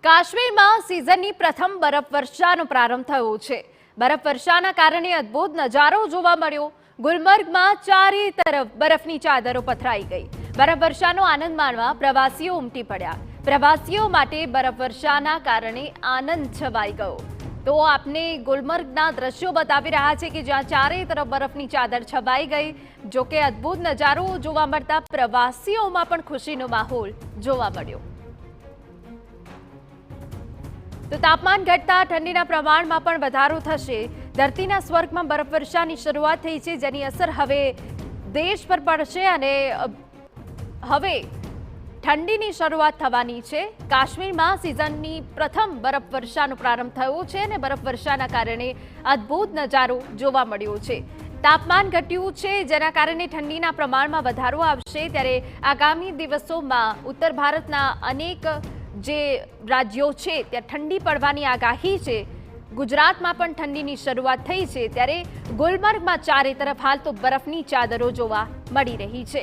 કાશ્મીરમાં સિઝનની પ્રથમ બરફવર્ષાનો પ્રારંભ થયો છે। બરફવર્ષાના કારણે અદ્ભુત નજારો જોવા મળ્યો। ગુલમર્ગમાં ચારે તરફ બરફની ચાદરો પથરાઈ ગઈ। બરફવર્ષાનો આનંદ માણવા પ્રવાસીઓ ઉમટી પડ્યા। પ્રવાસીઓ માટે બરફવર્ષાના કારણે આનંદ છવાઈ ગયો। તો આપને ગુલમર્ગના દ્રશ્યો બતાવી રહ્યા છે કે જ્યાં ચારે તરફ બરફની ચાદર છવાઈ ગઈ। જો કે અદ્ભુત નજારો જોવા મળતા પ્રવાસીઓમાં પણ ખુશીનો માહોલ જોવા મળ્યો। તો તાપમાન ઘટતા ઠંડીના પ્રમાણમાં પણ વધારો થશે। ધરતીના સ્વર્ગમાં બરફવર્ષાની શરૂઆત થઈ છે, જેની અસર હવે દેશ પર પડશે અને હવે ઠંડીની શરૂઆત થવાની છે। કાશ્મીરમાં સિઝનની પ્રથમ બરફવર્ષાનો પ્રારંભ થયો છે અને બરફવર્ષાના કારણે અદ્ભુત નજારો જોવા મળ્યો છે। તાપમાન ઘટ્યું છે, જેના કારણે ઠંડીના પ્રમાણમાં વધારો આવશે। ત્યારે આગામી દિવસોમાં ઉત્તર ભારતના અનેક જે રાજ્યો છે ત્યાં ઠંડી પડવાની આગાહી છે। ગુજરાતમાં પણ ઠંડીની શરૂઆત થઈ છે, ત્યારે ગુલમર્ગમાં ચારે તરફ હાલ તો બરફની ચાદરો જોવા મળી રહી છે।